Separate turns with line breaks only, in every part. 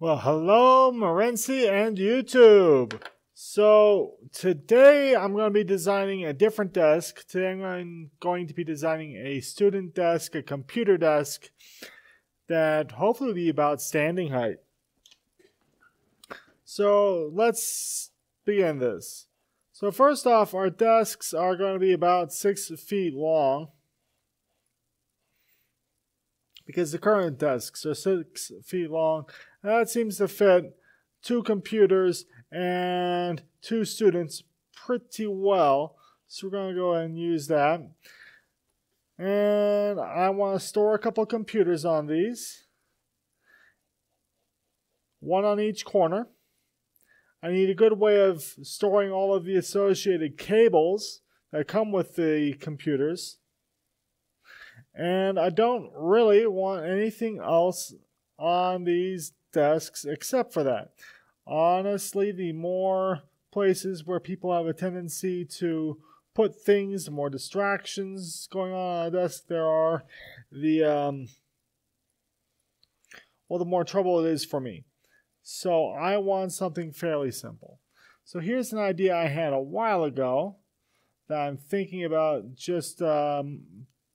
Well, hello, Morency and YouTube. So today I'm going to be designing a different desk. Today I'm going to be designing a student desk, a computer desk that hopefully will be about standing height. So let's begin this. So first off, our desks are going to be about 6 feet long, because the current desks are 6 feet long. That seems to fit 2 computers and 2 students pretty well. So we're going to go ahead and use that. And I want to store a couple computers on these. One on each corner. I need a good way of storing all of the associated cables that come with the computers. And I don't really want anything else on these desks except for that. Honestly, the more places where people have a tendency to put things, the more distractions going on a desk there are, the more trouble it is for me. So I want something fairly simple. So here's an idea I had a while ago that I'm thinking about just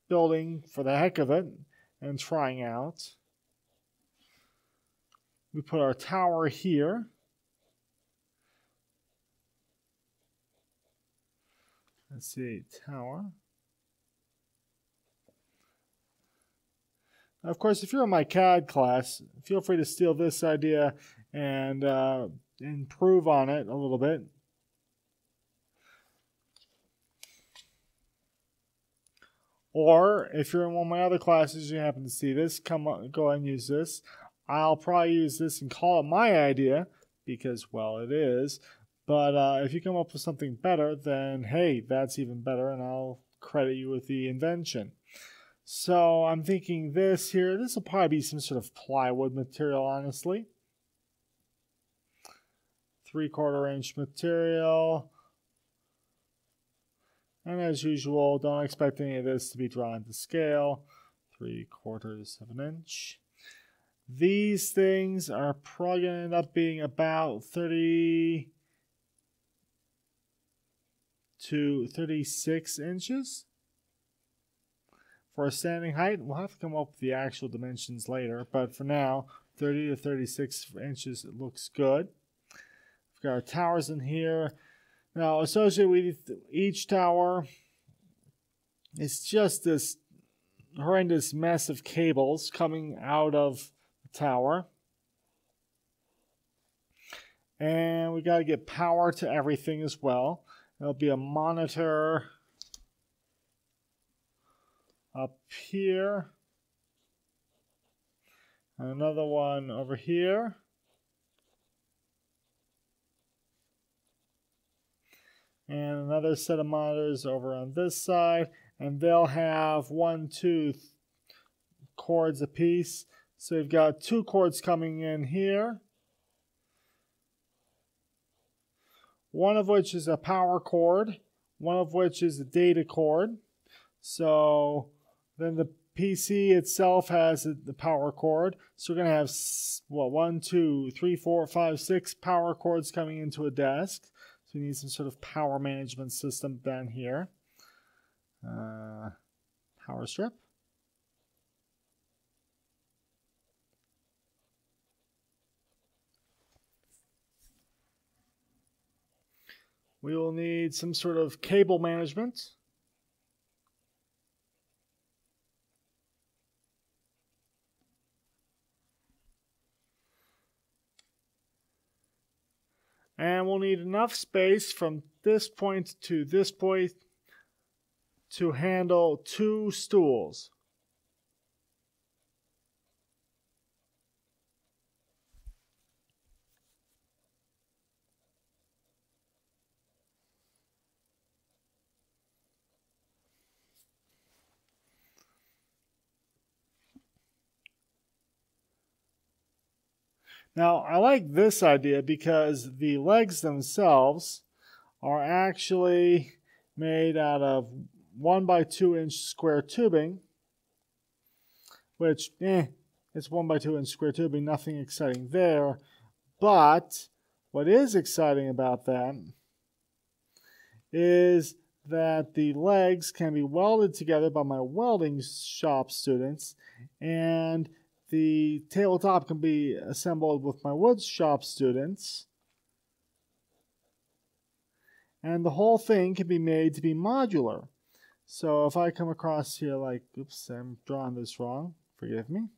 building for the heck of it and trying out. We put our tower here. Let's see, tower. Now, of course, if you're in my CAD class, feel free to steal this idea and improve on it a little bit. Or if you're in one of my other classes, you happen to see this, go ahead and use this. I'll probably use this and call it my idea because, well, it is. But if you come up with something better, then hey, that's even better, and I'll credit you with the invention. So I'm thinking this here. This will probably be some sort of plywood material, honestly. 3/4 inch material. And as usual, don't expect any of this to be drawn to scale. 3/4 of an inch. These things are probably going to end up being about 30 to 36 inches. For a standing height, we'll have to come up with the actual dimensions later. But for now, 30 to 36 inches, it looks good. We've got our towers in here. Now, associated with each tower is just this horrendous mess of cables coming out of the tower. And we got to get power to everything as well. There'll be a monitor up here. And another one over here. And another set of monitors over on this side, and they'll have 1, 2 cords apiece. So you've got 2 cords coming in here, one of which is a power cord, one of which is a data cord. So then the PC itself has the power cord. So we're going to have, well, 1, 2, 3, 4, 5, 6 power cords coming into a desk. So we need some sort of power management system down here. Power strip. We will need some sort of cable management. And we'll need enough space from this point to this point to handle 2 stools. Now, I like this idea because the legs themselves are actually made out of 1 by 2 inch square tubing, which, It's 1x2 inch square tubing, nothing exciting there. But what is exciting about that is that the legs can be welded together by my welding shop students, and the tabletop can be assembled with my wood shop students, and the whole thing can be made to be modular. So if I come across here like, oops, I'm drawing this wrong, forgive me.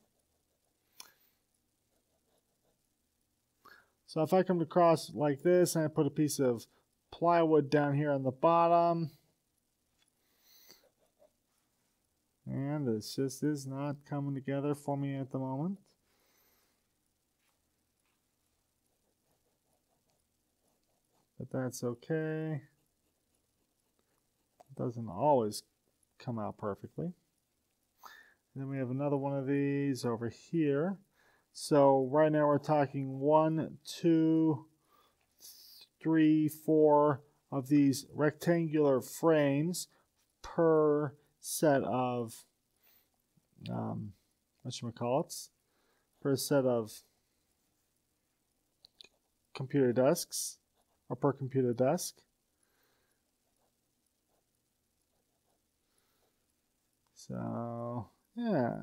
So if I come across like this and I put a piece of plywood down here on the bottom, and this just is not coming together for me at the moment. But that's okay. It doesn't always come out perfectly. And then we have another one of these over here. So right now we're talking 1, 2, 3, 4 of these rectangular frames per set of per set of computer desks, or per computer desk. So yeah,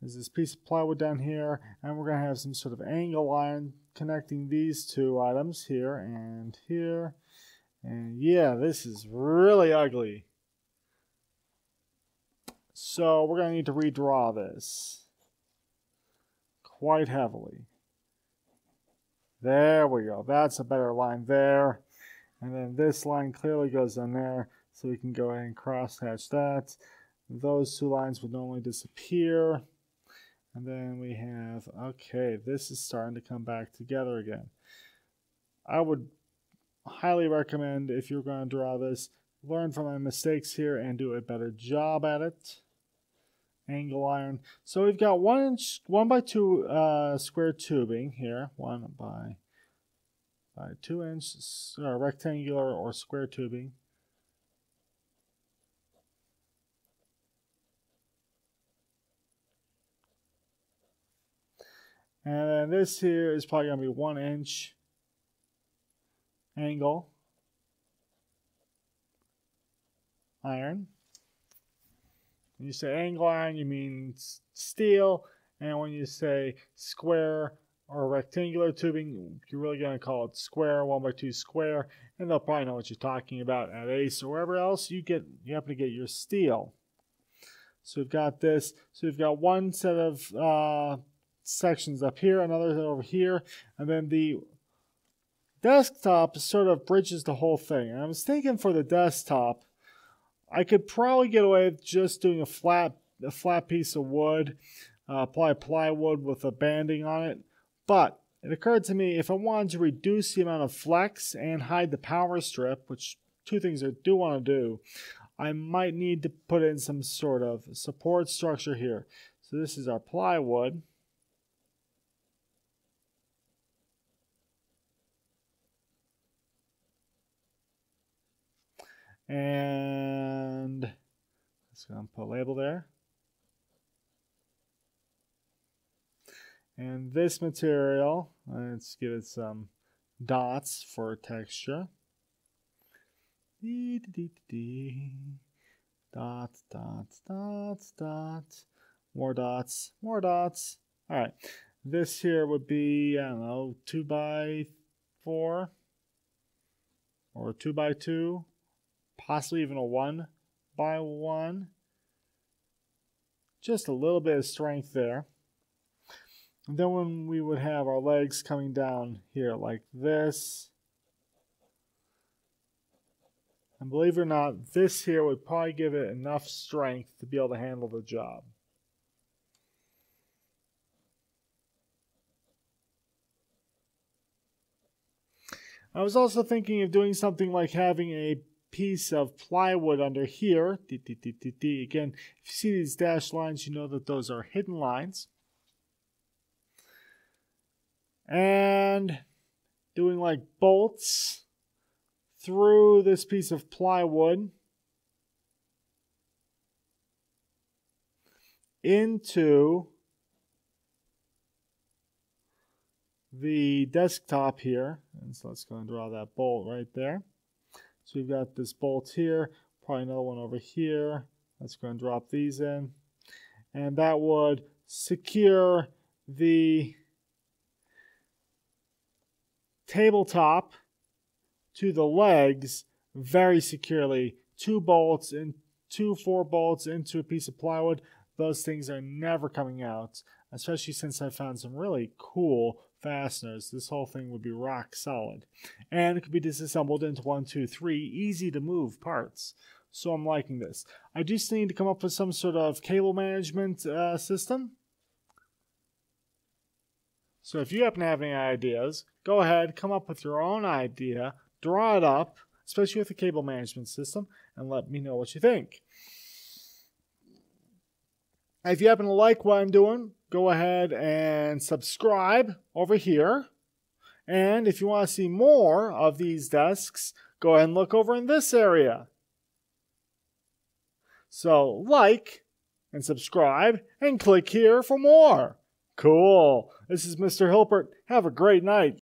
there's this piece of plywood down here, and we're going to have some sort of angle iron connecting these two items here and here. And yeah, this is really ugly. So we're going to need to redraw this quite heavily. There we go. That's a better line there. And then this line clearly goes in there, so we can go ahead and cross-hatch that. Those two lines would normally disappear. And then we have, okay, this is starting to come back together again. I would highly recommend, if you're going to draw this, learn from my mistakes here and do a better job at it. Angle iron. So we've got 1x2 square tubing here, 1 by 2 inch rectangular or square tubing. And then this here is probably going to be 1 inch angle iron. When you say angle iron, you mean steel, and when you say square or rectangular tubing, you're really going to call it square, 1x2 square, and they'll probably know what you're talking about at ACE or wherever else you happen to get your steel. So we've got this. So we've got one set of sections up here, another over here, and then the desktop sort of bridges the whole thing. And I was thinking for the desktop, I could probably get away with just doing a flat piece of wood, apply plywood with a banding on it. But it occurred to me, if I wanted to reduce the amount of flex and hide the power strip, which two things I do want to do, I might need to put in some sort of support structure here. So this is our plywood. And let's go and put a label there. And this material, let's give it some dots for texture. Dots, dots, dots, dots. More dots, more dots. All right. This here would be, I don't know, 2x4 or 2x2. Possibly even a 1x1. Just a little bit of strength there. And then when we would have our legs coming down here like this. And believe it or not, this here would probably give it enough strength to be able to handle the job. I was also thinking of doing something like having a piece of plywood under here. Again, if you see these dashed lines, you know that those are hidden lines. And doing like bolts through this piece of plywood into the desktop here. And so let's go and draw that bolt right there. So we've got this bolt here, probably another one over here. Let's go and drop these in. And that would secure the tabletop to the legs very securely. 2 bolts and 4 bolts into a piece of plywood. Those things are never coming out, especially since I found some really cool fasteners. This whole thing would be rock solid. And it could be disassembled into 1, 2, 3 easy to move parts. So I'm liking this. I just need to come up with some sort of cable management system. So if you happen to have any ideas, go ahead, come up with your own idea, draw it up, especially with the cable management system, and let me know what you think. If you happen to like what I'm doing, go ahead and subscribe over here. And if you want to see more of these desks, go ahead and look over in this area. So like and subscribe and click here for more. Cool. This is Mr. Hilpert. Have a great night.